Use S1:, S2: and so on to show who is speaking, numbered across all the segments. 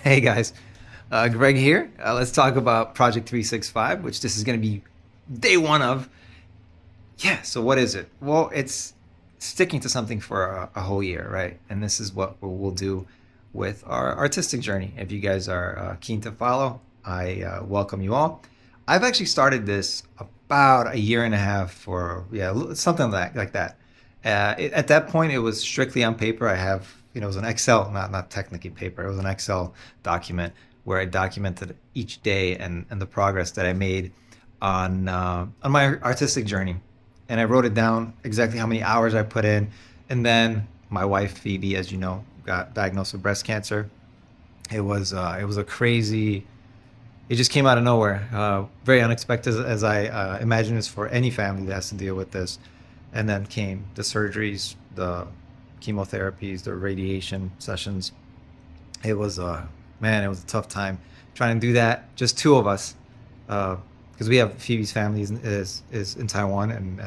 S1: Hey guys, Greg here. Let's talk about Project 365, which this is going to be day one of. Yeah, so what is it? Well, it's sticking to something for a whole year, right? And this is what we'll do with our artistic journey. If you guys are keen to follow, I welcome you all. I've actually started this about a year and a half for, yeah, something like that. At that point, it was strictly on paper. I have, it was an Excel, not technically paper. It was an Excel document where I documented each day and the progress that I made on my artistic journey, and I wrote it down exactly how many hours I put in. And then my wife Phoebe, as you know, got diagnosed with breast cancer. It was a crazy. It just came out of nowhere, very unexpected, as I imagine it's for any family that has to deal with this. And then came the surgeries, the chemotherapies, the radiation sessions. It was man, it was a tough time trying to do that. Just two of us, because we have Phoebe's family is in Taiwan, and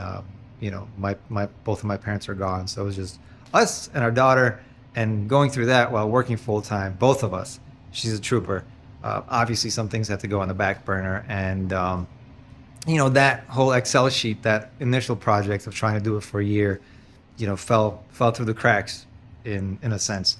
S1: my both of my parents are gone, so it was just us and our daughter, and going through that while working full time, both of us. She's a trooper. Obviously, some things had to go on the back burner, and that whole Excel sheet, that initial project of trying to do it for a year, fell through the cracks in a sense.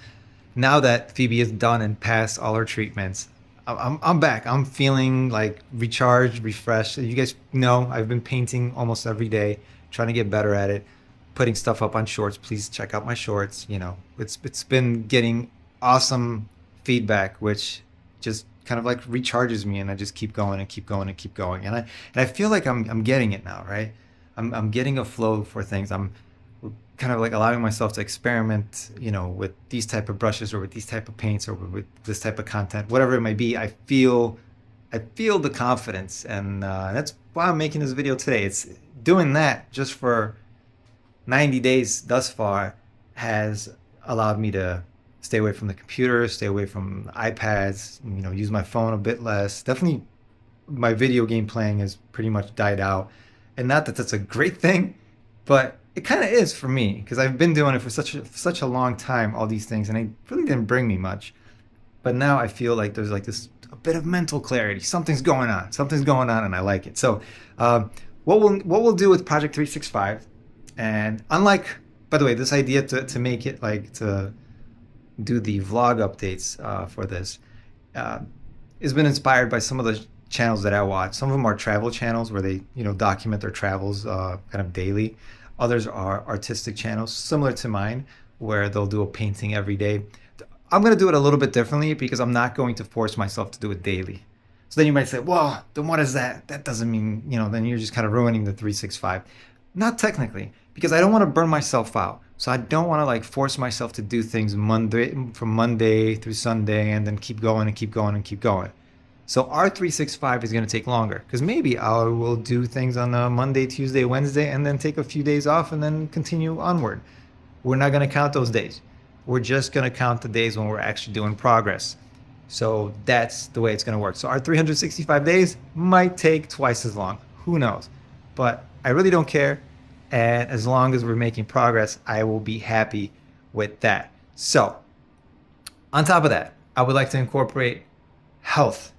S1: Now that Phoebe is done and passed all her treatments, I'm back. I'm feeling like recharged, refreshed. You guys know I've been painting almost every day, trying to get better at it, putting stuff up on shorts. Please check out my shorts. It's been getting awesome feedback, which just kind of like recharges me, and I just keep going and keep going and keep going. And I feel like I'm getting it now, right? I'm getting a flow for things. I'm kind of like allowing myself to experiment, with these type of brushes, or with these type of paints, or with this type of content, whatever it might be. I feel the confidence, and that's why I'm making this video today. It's doing that just for 90 days thus far has allowed me to stay away from the computer, stay away from iPads, use my phone a bit less. Definitely my video game playing has pretty much died out. And not that that's a great thing, but it kind of is for me, because I've been doing it for such a long time, all these things, and it really didn't bring me much. But now I feel like there's like this a bit of mental clarity. Something's going on, and I like it. So, what we'll do with Project 365, and unlike, by the way, this idea to make it like to do the vlog updates for this has been inspired by some of the channels that I watch. Some of them are travel channels where they document their travels kind of daily. Others are artistic channels similar to mine, where they'll do a painting every day. I'm going to do it a little bit differently, because I'm not going to force myself to do it daily. So then you might say, well, then what is that? That doesn't mean, then you're just kind of ruining the 365. Not technically, because I don't want to burn myself out. So I don't want to like force myself to do things from Monday through Sunday, and then keep going and keep going and keep going. So our 365 is going to take longer, because maybe I will do things on a Monday, Tuesday, Wednesday, and then take a few days off and then continue onward. We're not going to count those days. We're just going to count the days when we're actually doing progress. So that's the way it's going to work. So our 365 days might take twice as long. Who knows? But I really don't care. And as long as we're making progress, I will be happy with that. So on top of that, I would like to incorporate health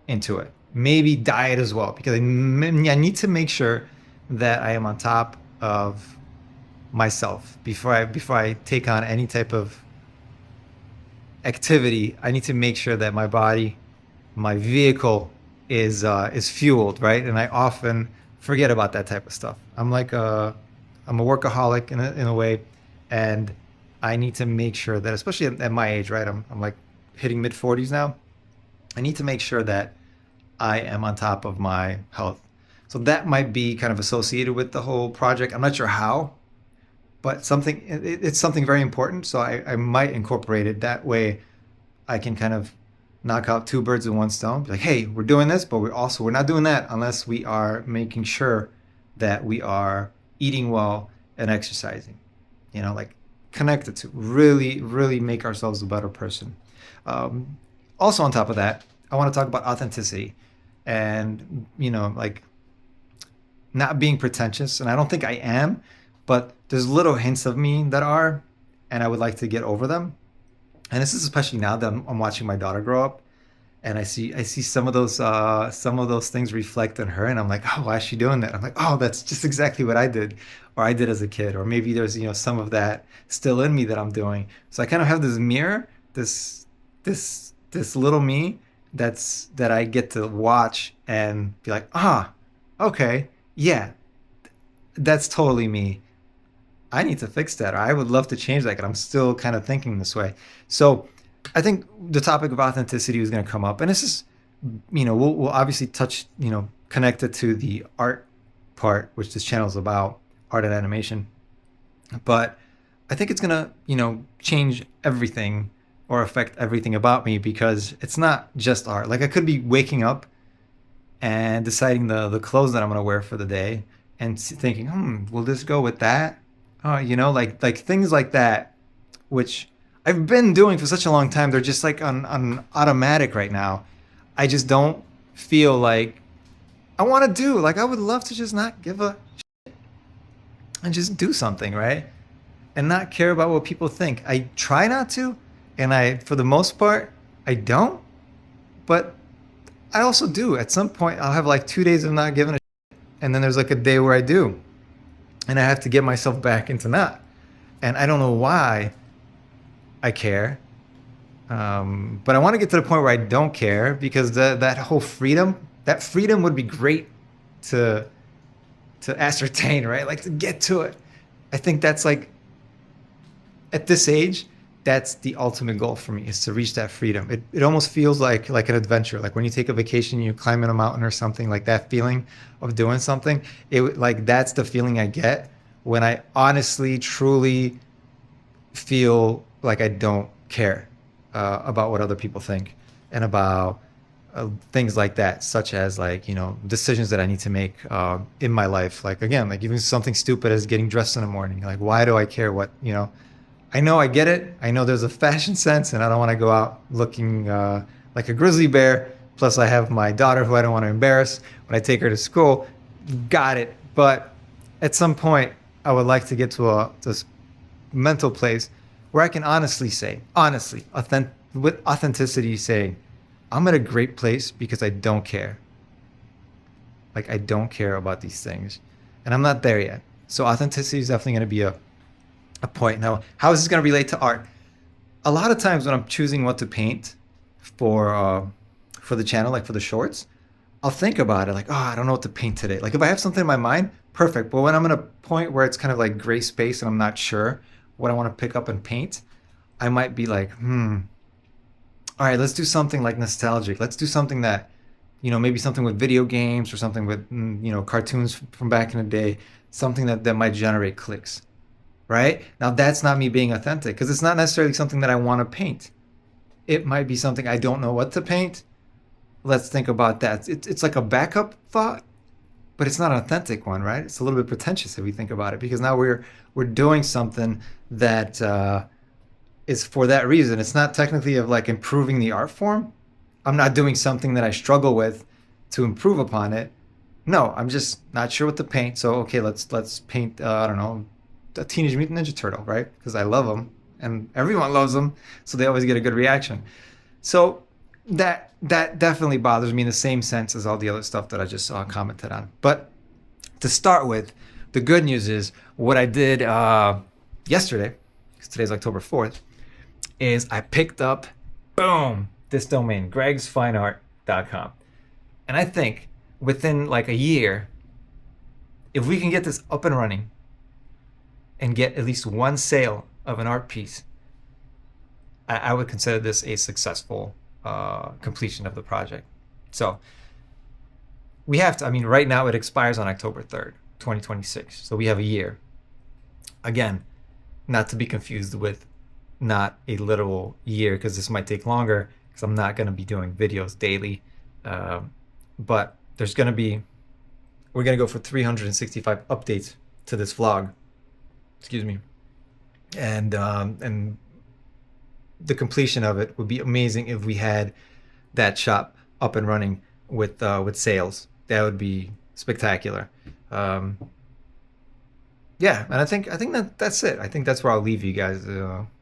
S1: into it. Maybe diet as well, because I need to make sure that I am on top of myself before I take on any type of activity. I need to make sure that my body, my vehicle is fueled, right? And I often forget about that type of stuff. I'm a workaholic in a way, and I need to make sure that, especially at my age, right? I'm like hitting mid 40s now. I need to make sure that I am on top of my health. So that might be kind of associated with the whole project. I'm not sure how, but it's something very important. So I might incorporate it. That way I can kind of knock out two birds with one stone. Be like, hey, we're doing this, but we're not doing that unless we are making sure that we are eating well and exercising. Like connected to really, really make ourselves a better person. Also on top of that, I want to talk about authenticity, and like not being pretentious. And I don't think I am, but there's little hints of me that are, and I would like to get over them. And this is especially now that I'm watching my daughter grow up, and I see some of those things reflect in her, and I'm like, oh, why is she doing that? I'm like, oh, that's just exactly what I did, or I did as a kid, or maybe there's some of that still in me that I'm doing. So I kind of have this mirror, this little me that I get to watch and be like, ah, okay, yeah, that's totally me. I need to fix that, or I would love to change that, and I'm still kind of thinking this way. So I think the topic of authenticity is going to come up, and this is, we'll obviously touch, connect it to the art part, which this channel is about, art and animation. But I think it's going to, change everything or affect everything about me, because it's not just art. Like, I could be waking up and deciding the clothes that I'm going to wear for the day, and thinking, will this go with that? Like things like that, which I've been doing for such a long time. They're just like on automatic right now. I just don't feel like I want to do. Like, I would love to just not give a and just do something, right? And not care about what people think. I try not to, and for the most part, I don't. But I also do. At some point, I'll have like 2 days of not giving a and then there's like a day where I do, and I have to get myself back into not. And I don't know why I care, but I want to get to the point where I don't care, because that whole freedom, that freedom would be great to ascertain, right? Like, to get to it. I think that's like, at this age, that's the ultimate goal for me, is to reach that freedom. It almost feels like an adventure, like when you take a vacation, you climb in a mountain or something, like that feeling of doing something. Like, that's the feeling I get when I honestly, truly feel like I don't care about what other people think, and about things like that, such as, like, decisions that I need to make in my life. Like, again, like even something stupid as getting dressed in the morning. Like, why do I care what, I know I get it. I know there's a fashion sense, and I don't want to go out looking like a grizzly bear. Plus, I have my daughter who I don't want to embarrass when I take her to school. Got it. But at some point, I would like to get to this mental place where I can honestly say, with authenticity, say, I'm at a great place because I don't care. Like, I don't care about these things, and I'm not there yet. So authenticity is definitely going to be a point. Now, how is this going to relate to art? A lot of times when I'm choosing what to paint for the channel, like for the shorts, I'll think about it, like, oh, I don't know what to paint today. Like, if I have something in my mind, perfect. But when I'm in a point where it's kind of like gray space and I'm not sure what I want to pick up and paint, I might be like, all right, let's do something like nostalgic. Let's do something that, maybe something with video games, or something with, cartoons from back in the day, something that might generate clicks. Right? Now, that's not me being authentic, because it's not necessarily something that I want to paint. It might be something I don't know what to paint. Let's think about that. It's like a backup thought, but it's not an authentic one, right? It's a little bit pretentious if we think about it, because now we're doing something that is for that reason. It's not technically of like improving the art form. I'm not doing something that I struggle with to improve upon it. No, I'm just not sure what to paint. So, okay, let's paint, I don't know, a Teenage Mutant Ninja Turtle, right? Because I love them, and everyone loves them, so they always get a good reaction. So that definitely bothers me in the same sense as all the other stuff that I just commented on. But to start with, the good news is what I did yesterday, because today's October 4th, is I picked up, boom, this domain, gregsfineart.com. And I think within like a year, if we can get this up and running and get at least one sale of an art piece, I would consider this a successful completion of the project. So we have to, right now it expires on October 3rd, 2026. So we have a year. Again, not to be confused with not a literal year, because this might take longer, because I'm not going to be doing videos daily. But we're going to go for 365 updates to this vlog. Excuse me. And the completion of it would be amazing if we had that shop up and running with sales. That would be spectacular. Yeah, and I think that's it. I think that's where I'll leave you guys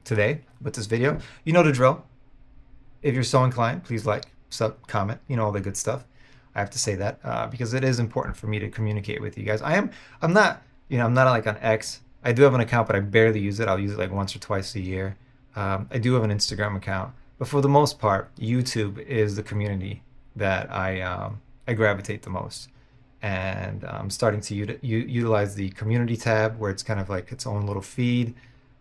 S1: today with this video. You know the drill. If you're so inclined, please like, sub, comment, all the good stuff. I have to say that because it is important for me to communicate with you guys. I'm not, I'm not like on X. I do have an account, but I barely use it. I'll use it like once or twice a year. I do have an Instagram account, but for the most part, YouTube is the community that I gravitate the most. And I'm starting to utilize the community tab where it's kind of like its own little feed.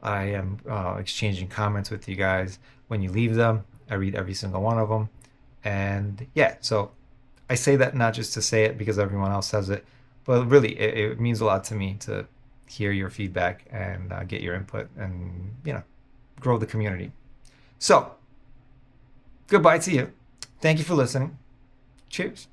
S1: I am exchanging comments with you guys when you leave them. I read every single one of them. And yeah, so I say that not just to say it because everyone else says it, but really it means a lot to me to hear your feedback and get your input and, grow the community. So, goodbye to you. Thank you for listening. Cheers.